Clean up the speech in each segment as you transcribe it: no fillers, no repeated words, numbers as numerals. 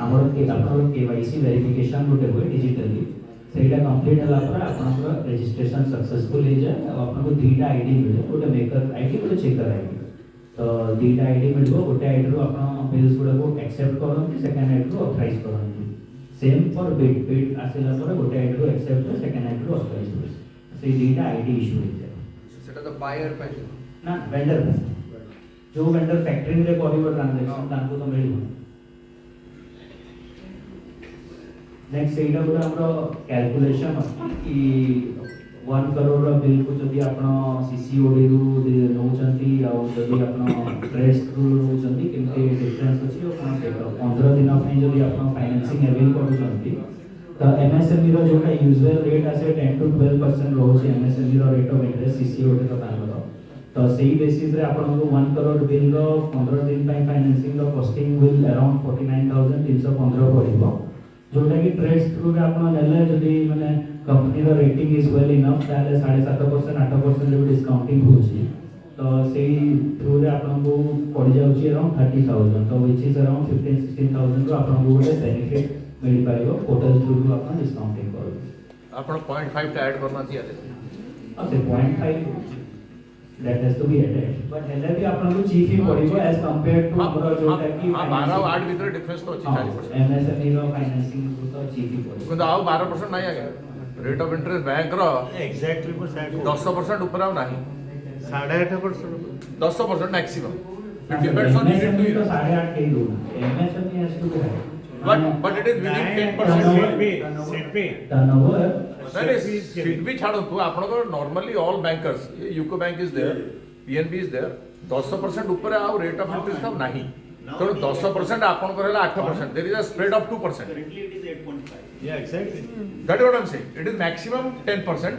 आमर KYC verification गोटे हुए डिजिटली सेटा कंप्लीट होला पर आपनकर रजिस्ट्रेशन सक्सेसफुल हो जाए आपको दुईटा आईडी मिले गोटे मेकर आईडी गोटे चेकर आईडी तो दुईटा आईडी मिल गोटे आईडी रू आप बिल्स गुड़ा को एक्सेप्ट करते सेकेंड आईडी रू ऑथराइज करते सेम फॉर बिट बिट आसला पर गोटे आईडी रू एक्सेप्ट सेकेंड आईडी रू ऑथराइज से दुईटा आईडी इश्यू हो जाए सेटा तो बायर पे ना वेंडर जो वेंडर फैक्टरिंग रे करिवो ट्रांजैक्शन तांको तो मिलिबो नेक्स्ट एटा गोटे हमरो कैलकुलेशन कि 1 करोड़ बिल को जदि आपण सीसीओडी रु नौचंती आ जदि आपण ट्रेस रु नौचंती केमते डिफरेंस अछि ओ कोन 15 दिन पई जदि आपण फाइनेंसिंग अवेल करूचंती तो एमएसएमई रो जोटा यूजुअल रेट आसे 10 to 12% रोचे एमएसएमई रो रेट ऑफ इंटरेस्ट सीसीओडी रो तांकर तो सही बेसिस रे आपण को 1 करोड़ बिल रो 15 दिन पई फाइनेंसिंग रो कॉस्टिंग विल अराउंड 49315 पड़िबो जोटा कि ट्रेड्स थ्रू रे आपण नेले जदी माने कंपनी रो रेटिंग इज वेल इनफ ताले 7.5% 8% रे डिस्काउंटिंग होची तो सेही थ्रू रे आपण को पड़ जाउची अराउंड 30000 तो व्हिच इज अराउंड 15-16,000 रो आपण को गोटे बेनिफिट मिल पाइबो पोर्टल थ्रू रो आपण डिस्काउंटिंग करू आपण 0.5 टा ऐड करना थी आते से 0.5 that has to be added but हेले भी आपण को चीफ ही पड़िबो एज कंपेयर्ड टू हमरो जोटा कि 12 8 भीतर डिफरेंस तो अछि 40% एमएसएमई रो फाइनेंसिंग तो चीफ ही पड़िबो କିନ୍ତୁ ଆଉ 12% ନାହିଁ ଆଜ୍ଞା रेट ऑफ इंटरेस्ट बैंक रो एग्जैक्टली 10% ऊपर आउ नाही 8.5% 10% maximum it depends on unit to तो 8.5 के दो MSME has to be but it is within 10% should be turnover नहीं सीट भी छाड़ो तू आपण को normally all bankers UCO bank is there PNB is there 10% ऊपर आउ रेट ऑफ इंटरेस्ट अब नाही तो 10% आपण को रहला 8% there is a spread of 2% Currently it is 8.5. yeah exactly that is what I am saying it is maximum 10%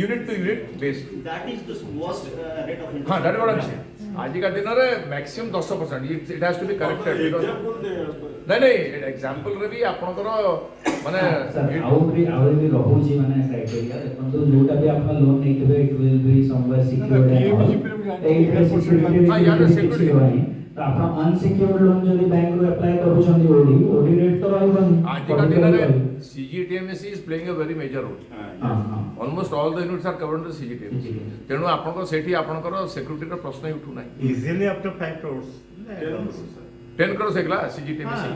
unit to unit based That is the worst rate of interest. हां that is what I am saying आज का दिन रे maximum 10% it has to be corrected नहीं नहीं example रे भी आपण को माने आउ भी रहउची माने क्राइटेरिया देखन तो जोटा भी आपण लोन नै केबे it will be somewhere secured हां यार सिक्योरिटी तो आपण अनसिक्योर्ड लोन जदी बैंक रो अप्लाई करूछंदी ओडी रेट तो रहबन आज का दिन रे CGTMSE is playing a very major role हां almost all the units are covered by CGTMSE तेनु आपण को सेठी आपण को सिक्योरिटी रो प्रश्न ही उठू नाही easily up to 5 crores 10 करो सेगला सीजीटीएमएसी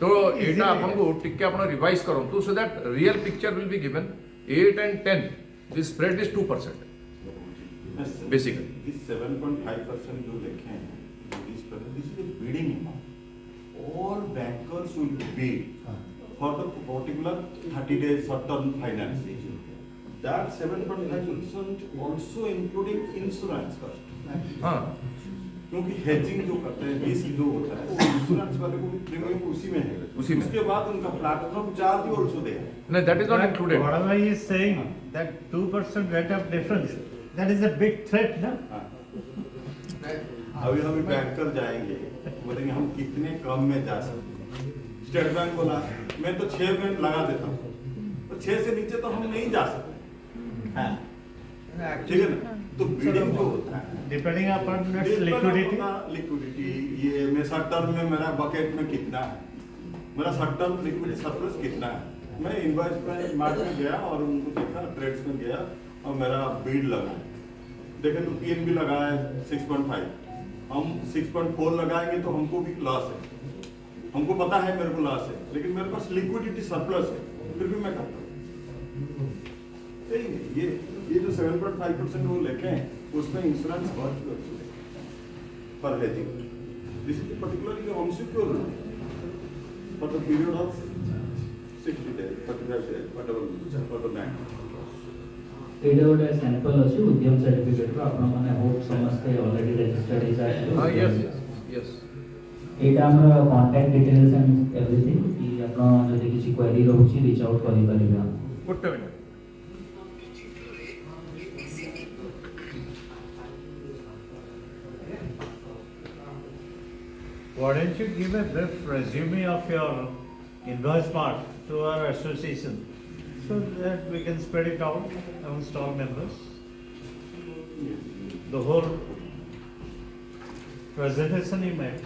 तो एटा आपण को टिके आपण रिवाइज करो तो so that real picture will be given 8 and 10 this spread is 2% basically this 7.5% जो लिखे हैं this is the bidding amount all bankers will bid for the particular 30 days short term finance that 7.5% also including insurance cost हां क्योंकि hedging जो करते हैं risk जो होता है वो इंश्योरेंस वाले को भी प्रीमियम उसी में है उसी में। उसके बाद उनका प्लेटफॉर्म चार्ज भी also they no that is not included whatever he is saying that 2% rate of difference that is a big threat na अभी हम बैंकर जाएंगे बोलेंगे हम कितने कम में जा सकते हैं स्टेट बैंक बोला मैं तो 6 में लगा देता हूँ तो 6 से नीचे तो हम नहीं जा सकते ठीक है ना तो बिडिंग जो होता है depending upon its liquidity liquidity ये मैं शॉर्ट टर्म में मेरा बकेट में कितना है मेरा शॉर्ट टर्म लिक्विडिटी सरप्लस कितना है मैं इनवॉइस में मार्ट में गया और उनको देखा ट्रेड्स में गया और मेरा बीड लगा देखे तो पीएनबी लगा है 6.5 हम 6.4 लगाएंगे तो हमको भी लॉस है हमको पता है मेरे को लॉस है लेकिन मेरे पास लिक्विडिटी सरप्लस है फिर भी मैं करता हूँ ये जो 7.5% वो लेके हैं उसमें इंश्योरेंस पर hedging this is particularly unsecure for the period of 60 days 35 days whatever for the bank एटा गोटे सैंपल अछि उद्यम सर्टिफिकेट रो आपण माने होप समस्त ऑलरेडी रजिस्टर्ड इज हां यस यस एटा हमर कांटेक्ट डिटेल्स एंड एवरीथिंग कि आपण जदि किछि क्वेरी रहउछि रीच आउट करि परिबा good minute why don't you give a brief resume of your invoice part to our association so that we can spread it out amongst all members the whole presentation you made